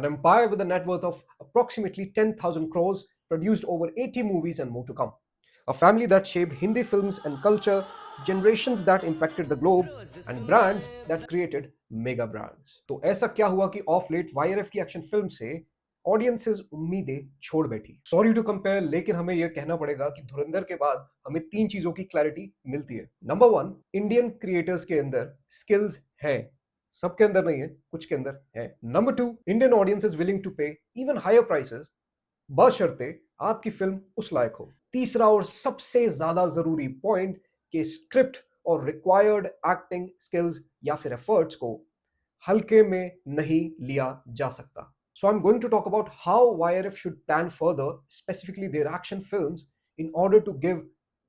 An empire with a net worth of approximately 10,000 crores, produced over 80 movies and more to come. A family that shaped Hindi films and culture, generations that impacted the globe, and brands that created mega brands. तो ऐसा क्या हुआ कि of late YRF की action film से audiences उम्मीदें छोड़ बैठी? सॉरी टू कंपेयर, लेकिन हमें यह कहना पड़ेगा कि धुरंधर के बाद हमें तीन चीजों की क्लैरिटी मिलती है। नंबर वन, इंडियन क्रिएटर्स के अंदर स्किल्स है, सबके अंदर नहीं है, कुछ के अंदर है। Number two, Indian audience is willing to pay even higher prices, बशर्ते आपकी फिल्म उस लायक हो। तीसरा और सबसे ज्यादा जरूरी पॉइंट कि स्क्रिप्ट और रिक्वायर्ड एक्टिंग स्किल्स या फिर एफर्ट्स को हल्के में नहीं लिया जा सकता। So I'm going to talk about how YRF should plan further, specifically their action films, in order to give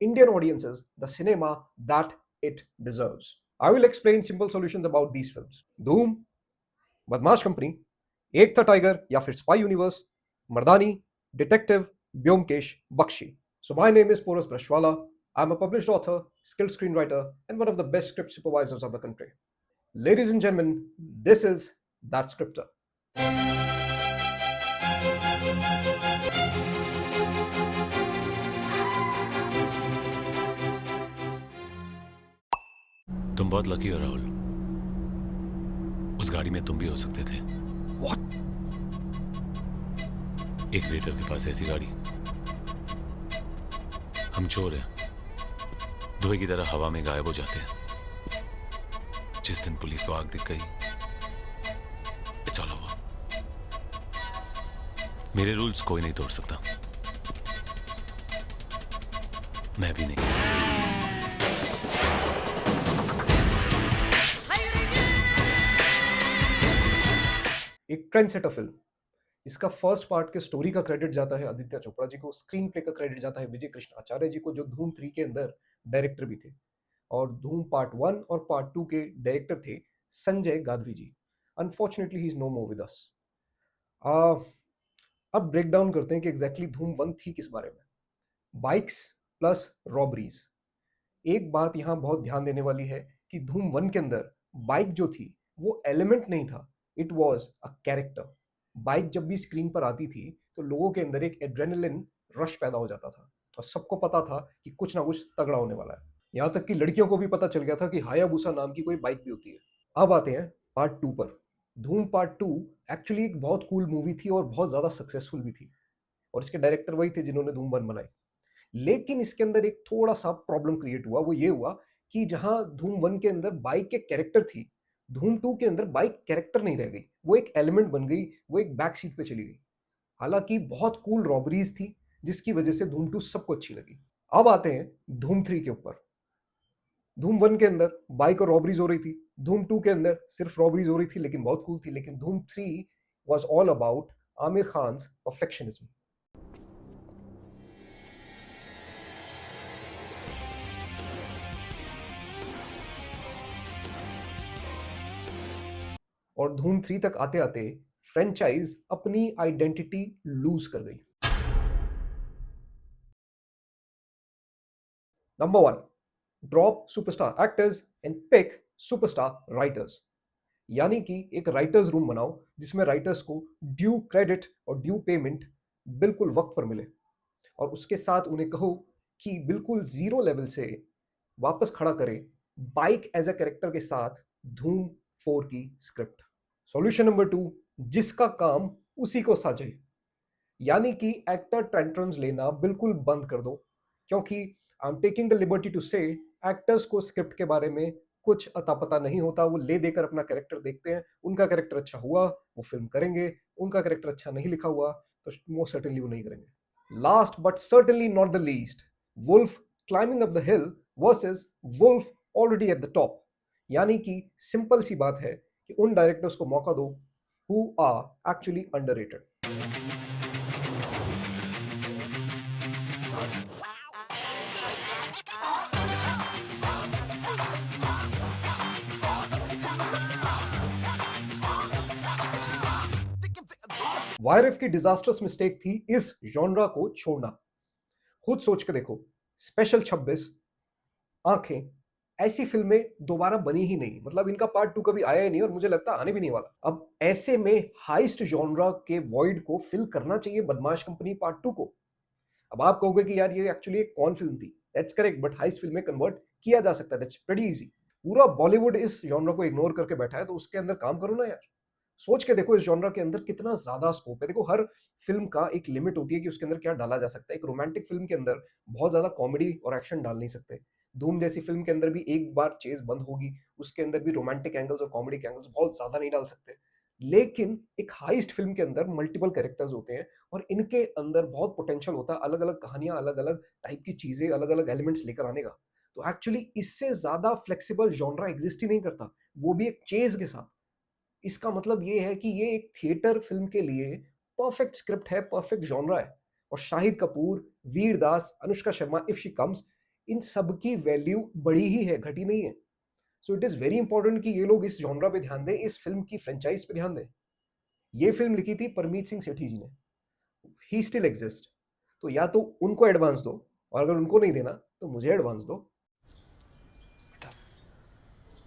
Indian audiences the cinema that it deserves. I will explain simple solutions about these films. Dhoom, Badmaash company, Ek Tha tiger या फिर spy universe, Mardaani, detective, Byomkesh Bakshi. So my name is Poras Brashwala. I'm a published author, skilled screenwriter, and one of the best script supervisors of the country. Ladies and gentlemen, this is That Scripter. तुम बहुत lucky हो राहुल, उस गाड़ी में तुम भी हो सकते थे। What? एक रेडर के पास ऐसी गाड़ी। हम चोर हैं, धुएं की तरह हवा में गायब हो जाते हैं। जिस दिन पुलिस को आग दिख गई, इट्स ऑल ओवर। मेरे रूल्स कोई नहीं तोड़ सकता, मैं भी नहीं। एक ट्रेंड सेटर फिल्म। इसका फर्स्ट पार्ट के स्टोरी का क्रेडिट जाता है आदित्य चोपड़ा जी को, स्क्रीन प्ले का क्रेडिट जाता है विजय कृष्ण आचार्य जी को, जो धूम 3 के अंदर डायरेक्टर भी थे, और धूम पार्ट 1 और पार्ट 2 के डायरेक्टर थे Sanjay Gadhvi ji. Unfortunately he is no more with us. अब ब्रेक डाउन करते हैं कि एग्जैक्टली धूम 1 थी किस बारे में। Bikes plus robberies. एक बात यहाँ बहुत ध्यान देने वाली है कि धूम 1 के अंदर बाइक जो थी वो एलिमेंट नहीं था, it was a character. Bike जब भी स्क्रीन पर आती थी तो लोगों के अंदर एक एड्रेनलिन रश पैदा हो जाता था और सबको पता था कि कुछ ना कुछ तगड़ा होने वाला है। यहाँ तक कि लड़कियों को भी पता चल गया था कि हायाबुसा नाम की कोई बाइक भी होती है। अब आते हैं पार्ट 2 पर। धूम पार्ट 2 एक्चुअली एक बहुत कूल मूवी थी और बहुत ज्यादा सक्सेसफुल भी थी, और इसके डायरेक्टर वही थे जिन्होंने धूम 1 बनाई। लेकिन इसके अंदर एक थोड़ा सा प्रॉब्लम क्रिएट हुआ। वो ये हुआ कि जहां धूम 1 के अंदर बाइक के कैरेक्टर थी, धूम 2 के अंदर बाइक कैरेक्टर नहीं रह गई, वो एक एलिमेंट बन गई, वो एक बैक सीट पे चली गई। हालांकि बहुत कूल रॉबरीज थी जिसकी वजह से धूम 2 सबको अच्छी लगी। अब आते हैं धूम 3 के ऊपर। धूम 1 के अंदर बाइक और रॉबरीज हो रही थी, धूम 2 के अंदर सिर्फ रॉबरीज हो रही थी लेकिन बहुत कूल थी। लेकिन Dhoom 3 was all about Aamir Khan's perfectionism. और धूम 3 तक आते आते फ्रेंचाइज अपनी आइडेंटिटी लूज कर गई। Number 1, drop superstar actors and pick superstar writers. यानी कि एक राइटर्स रूम बनाओ जिसमें राइटर्स को ड्यू क्रेडिट और ड्यू पेमेंट बिल्कुल वक्त पर मिले, और उसके साथ उन्हें कहो कि बिल्कुल जीरो लेवल से वापस खड़ा करें बाइक एज अ कैरेक्टर के साथ धूम 4 की स्क्रिप्ट। सॉल्यूशन नंबर 2, जिसका काम उसी को साझे। यानी कि एक्टर टेंट्रम्स लेना बिल्कुल बंद कर दो, क्योंकि I am taking the liberty to say actors को स्क्रिप्ट के बारे में कुछ अता पता नहीं होता। वो ले देकर अपना कैरेक्टर देखते हैं, उनका कैरेक्टर अच्छा हुआ वो फिल्म करेंगे, उनका कैरेक्टर अच्छा नहीं लिखा हुआ तो मोस्ट सर्टेनली वो नहीं करेंगे। Last but certainly not the least, wolf climbing up the hill versus wolf already at the top. यानी कि सिंपल सी बात है कि उन डायरेक्टर्स को मौका दो हु आर एक्चुअली अंडररेटेड। वायरफ की डिजास्टर्स मिस्टेक थी इस जॉनरा को छोड़ना। खुद सोच के देखो, स्पेशल 26, आंखें, ऐसी फिल्में दोबारा बनी ही नहीं, मतलब इनका पार्ट 2 कभी आया ही नहीं और मुझे लगता है आने भी नहीं वाला। अब ऐसे में हाइस्ट जॉनरा के वॉइड को फिल करना चाहिए बदमाश कंपनी पार्ट 2 को। अब आप कहोगे कि यार ये एक्चुअली एक कौन फिल्म थी? That's correct, but heist film में कन्वर्ट किया जा सकता है, दैट्स प्रीटी ईज़ी। पूरा बॉलीवुड इस जॉनरा को इग्नोर करके बैठा है, तो उसके अंदर काम करो ना यार। सोच के देखो इस जॉनरा के अंदर कितना ज़्यादा स्कोप है। देखो हर फ़िल्म का एक लिमिट होती है कि उसके अंदर क्या डाला जा सकता है। एक रोमांटिक फ़िल्म के अंदर बहुत ज़्यादा कॉमेडी और एक्शन डाल नहीं सकते। धूम जैसी फ़िल्म के अंदर भी एक बार चेज़ बंद होगी, उसके अंदर भी रोमांटिक एंगल्स और कॉमेडी के एंगल्स बहुत ज़्यादा नहीं डाल सकते। लेकिन एक हाइस्ट फ़िल्म के अंदर मल्टीपल कैरेक्टर्स होते हैं और इनके अंदर बहुत पोटेंशियल होता है अलग-अलग कहानियाँ, अलग-अलग टाइप की चीज़ें, अलग-अलग एलिमेंट्स लेकर आने का। तो एक्चुअली इससे ज़्यादा फ्लेक्सिबल जॉनरा एक्सिस्ट ही नहीं करता, वो भी एक चेज़ के साथ। इसका मतलब ये है कि ये एक थिएटर फ़िल्म के लिए परफेक्ट स्क्रिप्ट है, परफेक्ट जॉनरा है। और Shahid Kapoor, Vir Das, Anushka Sharma if she comes, इन सब की वैल्यू बढ़ी ही है, घटी नहीं है। So it is very important कि ये लोग इस जॉनरा पे ध्यान दें, इस फ़िल्म की फ्रैंचाइज़ पे ध्यान दें। ये फ़िल्म लिखी थी परमीत सिंह सेठी जी ने। He still exist. तो या तो उनको एडवांस दो और अगर उनको नहीं देना तो मुझे एडवांस दो। बेटा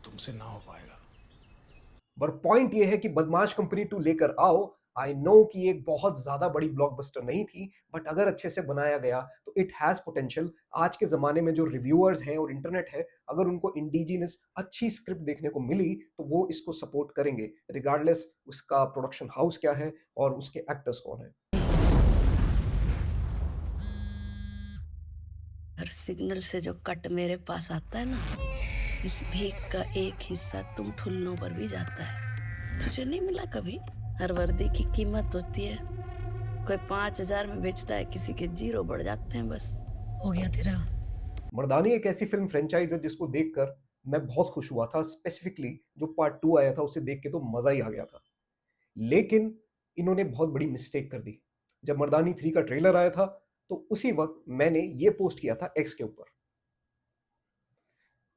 तुमसे ना हो पाएगा। पर पॉइंट ये है कि बदमाश कंपनी 2 लेकर आओ। आई नो कि ये एक बहुत ज्यादा बड़ी ब्लॉकबस्टर नहीं थी, बट अगर अच्छे से बनाया गया तो इट हैज पोटेंशियल। आज के जमाने में जो रिव्यूअर्स हैं और इंटरनेट है, अगर उनको इंडिजिनस अच्छी स्क्रिप्ट देखने को मिली तो वो इसको सपोर्ट करेंगे, रिगार्डलेस उसका प्रोडक्शन हाउस क्या है और उसके एक्टर्स कौन है। हर सिग्नल से जो कट मेरे पास आता है ना, उस भीख का एक हिस्सा तुम ठुल्लों पर भी जाता है। तुझे नहीं मिला कभी? हर वर्दी की कीमत होती है, कोई 5,000 में बेचता है, किसी के 0 बढ़ जाते हैं। बस हो गया तेरा। मर्दानी एक ऐसी फिल्म फ्रेंचाइज है जिसको देखकर मैं बहुत खुश हुआ था। स्पेसिफिकली जो पार्ट 2 आया था उसे देख के तो मजा ही आ गया था। लेकिन इन्होंने बहुत बड़ी मिस्टेक कर दी। जब मर्दानी 3 का ट्रेलर आया था तो उसी वक्त मैंने ये पोस्ट किया था एक्स के ऊपर,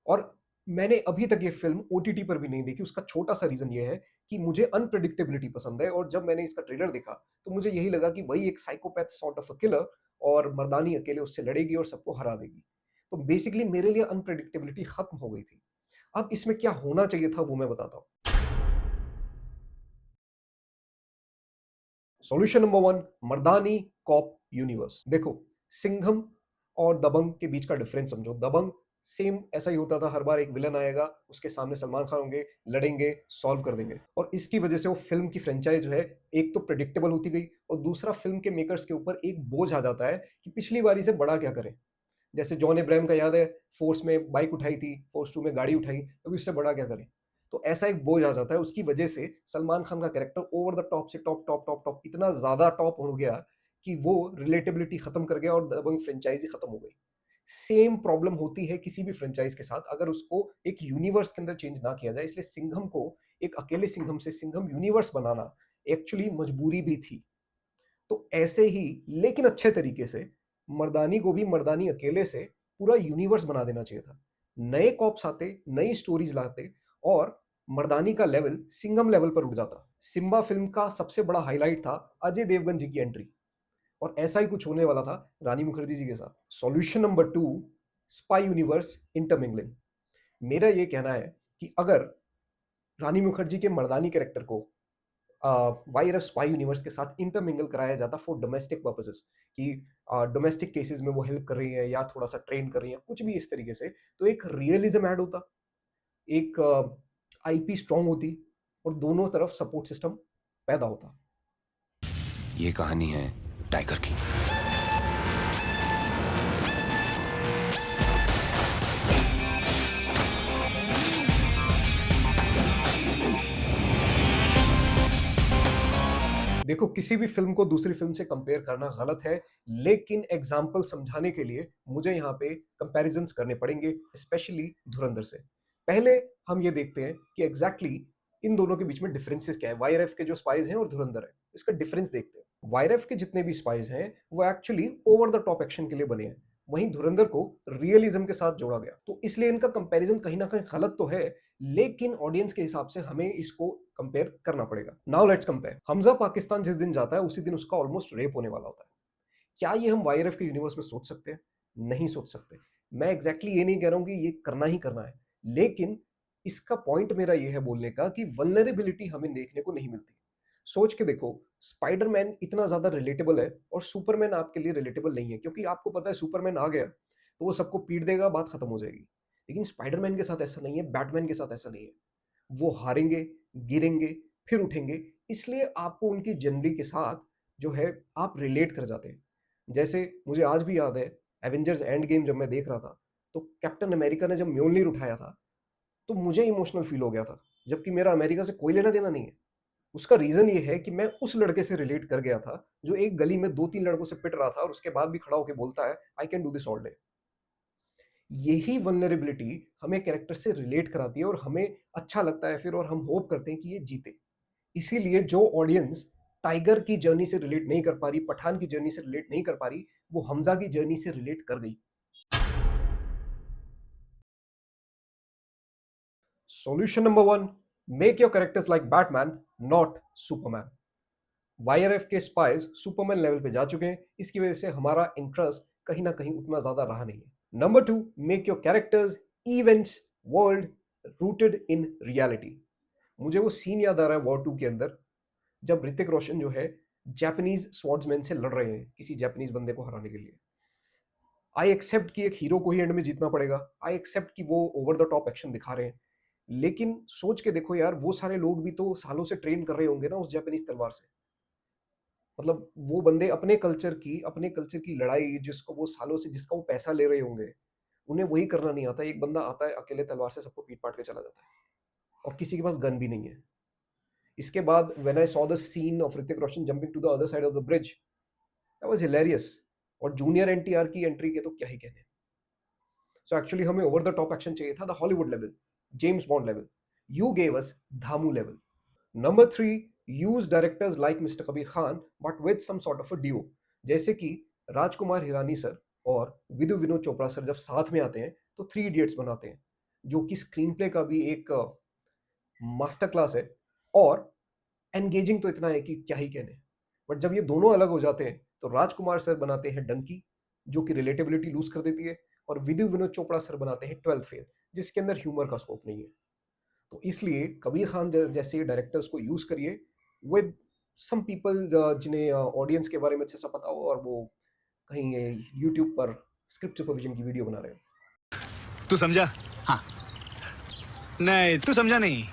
और मैंने अभी तक ये फिल्म ओटीटी पर भी नहीं देखी। उसका छोटा सा रीजन ये है कि मुझे अनप्रेडिक्टेबिलिटी पसंद है, और जब मैंने इसका ट्रेलर देखा तो मुझे यही लगा कि वही एक psychopath sort of a killer, और मर्दानी अकेले उससे लड़ेगी और सबको हरा देगी। तो बेसिकली मेरे लिए अनप्रेडिक्टेबिलिटी खत्म हो गई थी। अब इसमें क्या होना चाहिए था वो मैं बताता हूँ। सॉल्यूशन नंबर 1, मर्दानी कॉप यूनिवर्स। देखो, सिंघम और दबंग के बीच का डिफरेंस समझो। दबंग सेम ऐसा ही होता था, हर बार एक विलन आएगा, उसके सामने सलमान खान होंगे, लड़ेंगे, सॉल्व कर देंगे, और इसकी वजह से वो फिल्म की फ्रेंचाइज जो है एक तो प्रेडिक्टेबल होती गई, और दूसरा फिल्म के मेकर्स के ऊपर एक बोझ आ जाता है कि पिछली बारी से बड़ा क्या करें। जैसे जॉन अब्राहम का याद है, फोर्स में बाइक उठाई थी, फोर्स 2 में गाड़ी उठाई, अभी इससे बड़ा क्या करें। तो ऐसा एक बोझ आ जाता है, उसकी वजह से सलमान खान का कैरेक्टर ओवर द टॉप से टॉप टॉप टॉप टॉप इतना ज्यादा टॉप हो गया कि वो रिलेटेबिलिटी खत्म कर गया और दबंग फ्रेंचाइजी खत्म हो गई। सेम प्रॉब्लम होती है किसी भी फ्रेंचाइज के साथ अगर उसको एक यूनिवर्स के अंदर चेंज ना किया जाए। इसलिए सिंघम को एक अकेले सिंघम से सिंघम यूनिवर्स बनाना एक्चुअली मजबूरी भी थी। तो ऐसे ही लेकिन अच्छे तरीके से मर्दानी को भी मर्दानी अकेले से पूरा यूनिवर्स बना देना चाहिए था। नए कॉप्स आते, नई स्टोरीज लाते, और मर्दानी का लेवल सिंघम लेवल पर उठ जाता। सिम्बा फिल्म का सबसे बड़ा हाईलाइट था अजय देवगन जी की एंट्री, और ऐसा ही कुछ होने वाला था रानी मुखर्जी जी के साथ। Solution number 2, spy universe intermingling. मेरा ये कहना है कि अगर रानी मुखर्जी के मर्दानी कैरेक्टर को वायरस स्पाई यूनिवर्स के साथ इंटरमिंगल कराया जाता फॉर डोमेस्टिक पर्पसेस, कि डोमेस्टिक केसेस में वो हेल्प कर रही है या थोड़ा सा ट्रेन कर रही है, कुछ भी इस तरीके से, तो एक रियलिज्म ऐड होता, एक आईपी स्ट्रांग होती, और दोनों तरफ सपोर्ट सिस्टम पैदा होता। ये कहानी है टाइगर की। देखो, किसी भी फिल्म को दूसरी फिल्म से कंपेयर करना गलत है, लेकिन एग्जाम्पल समझाने के लिए मुझे यहाँ पे कंपैरिजंस करने पड़ेंगे, स्पेशली धुरंधर से। पहले हम ये देखते हैं कि एग्जैक्टली इन दोनों के बीच में डिफरेंसेस क्या है। वाईआरएफ के जो स्पाइज हैं और धुरंधर है, इसका डिफरेंस देखते हैं। वाईआरएफ के जितने भी स्पाइज हैं वो actually over the top action के लिए बने हैं, वहीं धुरंधर को रियलिज्म के साथ जोड़ा गया। तो इसलिए इनका कंपैरिजन कहीं ना कहीं गलत तो है, लेकिन ऑडियंस के हिसाब से हमें इसको कंपेयर करना पड़ेगा। Now let's compare. Hamza Pakistan जिस दिन जाता है उसी दिन उसका ऑलमोस्ट रेप होने वाला होता है। क्या ये हम वाईआरएफ के यूनिवर्स में सोच सकते हैं? नहीं सोच सकते। मैं एग्जैक्टली ये नहीं कह रहा हूं कि ये करना ही करना है, लेकिन इसका पॉइंट मेरा ये है बोलने का कि वल्नरेबिलिटी हमें देखने को नहीं मिलती। सोच के देखो, स्पाइडरमैन इतना ज्यादा रिलेटेबल है और सुपरमैन आपके लिए रिलेटेबल नहीं है, क्योंकि आपको पता है सुपरमैन आ गया तो वो सबको पीट देगा, बात खत्म हो जाएगी। लेकिन स्पाइडरमैन के साथ ऐसा नहीं है, बैटमैन के साथ ऐसा नहीं है। वो हारेंगे, गिरेंगे, फिर उठेंगे, इसलिए आपको उनकी जर्नी के साथ जो है आप रिलेट कर जाते हैं। जैसे मुझे आज भी याद है, एवेंजर्स एंड गेम जब मैं देख रहा था, तो कैप्टन अमेरिका ने जब म्योलनीर उठाया था तो मुझे इमोशनल फील हो गया था, जबकि मेरा अमेरिका से कोई लेना देना नहीं है। उसका रीजन ये है कि मैं उस लड़के से रिलेट कर गया था जो एक गली में दो तीन लड़कों से पिट रहा था और उसके बाद भी खड़ा होकर बोलता है I can do this all day. यही वल्नरेबिलिटी हमें कैरेक्टर से रिलेट कराती है और हमें अच्छा लगता है फिर, और हम होप करते हैं कि ये जीते। इसीलिए जो ऑडियंस टाइगर की जर्नी से रिलेट नहीं कर पा रही, पठान की जर्नी से रिलेट नहीं कर पा रही, वो हमजा की जर्नी से रिलेट कर गई। Solution number 1, make your characters like Batman, not Superman. YRF के स्पाइस सुपरमैन लेवल पे जा चुके हैं, इसकी वजह से हमारा इंटरेस्ट कहीं ना कहीं उतना ज्यादा रहा नहीं है। Number 2, make your characters, events, world rooted in reality. मुझे वो सीन याद आ रहा है वॉर 2 के अंदर, जब ऋतिक रोशन जो है जापानीज स्वॉर्ड्समैन से लड़ रहे हैं किसी जापानीज बंदे को हराने के लिए। आई एक्सेप्ट कि एक हीरो को ही एंड में जीतना पड़ेगा, आई एक्सेप्ट कि वो ओवर द टॉप एक्शन दिखा रहे हैं, लेकिन सोच के देखो यार, वो सारे लोग भी तो सालों से ट्रेन कर रहे होंगे ना उस जापानीज तलवार से। मतलब वो बंदे अपने कल्चर की लड़ाई, जिसको वो सालों से, जिसका वो पैसा ले रहे होंगे, उन्हें वही करना नहीं आता। एक बंदा आता है अकेले तलवार से सबको पीट पाट के चला जाता है, और किसी के पास गन भी नहीं है। इसके बाद when I saw the scene of Hrithik Roshan jumping to the other side of the bridge, that was hilarious. और जूनियर एनटीआर की एंट्री के तो क्या ही कहने। सो एक्चुअली हमें ओवर द टॉप एक्शन चाहिए था, the Hollywood level, James Bond level. You gave us धामू level. Number 3, use directors like mister Kabir Khan but with some sort of a due. जैसे कि राजकुमार हिरानी सर और विदु विनोद चोपड़ा सर जब साथ में आते हैं तो थ्री इडियट्स बनाते हैं, जो कि स्क्रीन प्ले का भी एक मास्टर क्लास है, और एंगेजिंग तो इतना है कि क्या ही कहने। बट जब ये दोनों अलग हो जाते हैं तो राजकुमार सर बनाते हैं डंकी, जो कि रिलेटेबिलिटी लूज कर देती है, और विदु विनोद चोपड़ा सर बनाते हैं 12 फेल, जिसके अंदर ह्यूमर का स्कोप नहीं है। तो इसलिए कबीर खान जैसे डायरेक्टर्स को यूज करिए विद सम पीपल जिन्हें ऑडियंस के बारे में अच्छे से पता हो, और वो कहीं यूट्यूब पर स्क्रिप्ट सुपरविजन की वीडियो बना रहे हो। तू समझा? हाँ। नहीं, तू समझा नहीं।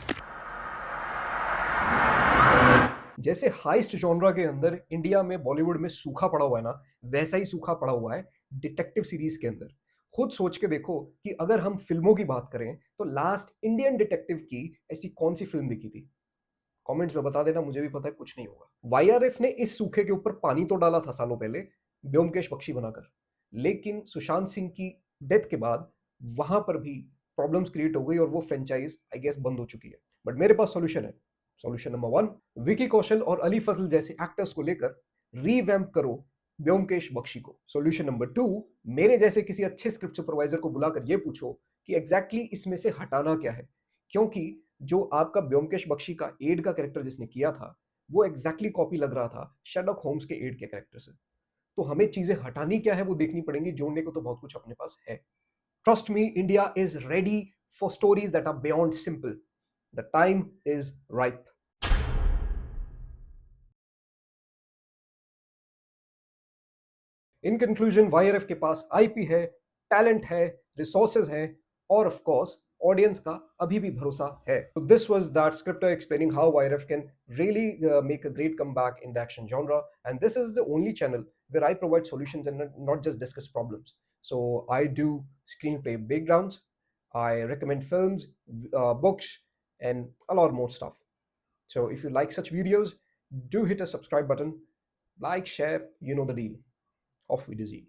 जैसे हाइस्ट जॉनरा के अंदर इंडिया में बॉलीवुड में सूखा पड़ा हुआ है ना, वैसा ही सूखा पड़ा हुआ है डिटेक्टिव सीरीज के अंदर। खुद सोच के देखो कि अगर हम फिल्मों की बात करें तो लास्ट इंडियन डिटेक्टिव की ऐसी कौन सी फिल्म दिखी थी? कमेंट्स में बता देना, मुझे भी पता है कुछ नहीं होगा। वाईआरएफ ने इस सूखे के ऊपर पानी तो डाला था सालों पहले, ब्योमकेश बख्शी बनाकर, लेकिन सुशांत सिंह की डेथ के बाद वहां पर भी प्रॉब्लम्स क्रिएट हो गई और वो फ्रेंचाइज आई गेस बंद हो चुकी है। बट मेरे पास सॉल्यूशन है। सॉल्यूशन नंबर 1, विकी कौशल और अली फजल जैसे एक्टर्स को लेकर रीवैम्प करो ब्योमकेश बख्शी को। सॉल्यूशन नंबर 2, मेरे जैसे किसी अच्छे स्क्रिप्ट सुपरवाइजर को बुलाकर ये पूछो कि एग्जैक्टली इसमें से हटाना क्या है, क्योंकि जो आपका ब्योमकेश बख्शी का एड का कैरेक्टर जिसने किया था वो एग्जैक्टली कॉपी लग रहा था शेरलॉक होम्स के एड के कैरेक्टर से। तो हमें चीजें हटानी क्या है वो देखनी पड़ेंगी, जोड़ने को तो बहुत कुछ अपने पास है। Trust me, India is ready for stories that are beyond simple. The time is ripe. In conclusion, YRF के पास आईपी है, टैलेंट है, रिसोर्सेज हैं, और ऑफ कोर्स ऑडियंस का अभी भी भरोसा है। So this was that scripter explaining how YRF can really make a great comeback in the action genre, and this is the only channel where I provide solutions and not just discuss problems. So I do screenplay breakdowns, I recommend films, books, and a lot more stuff. So if you like such videos, do hit a subscribe button, like, share, you know the deal. Off with the Z.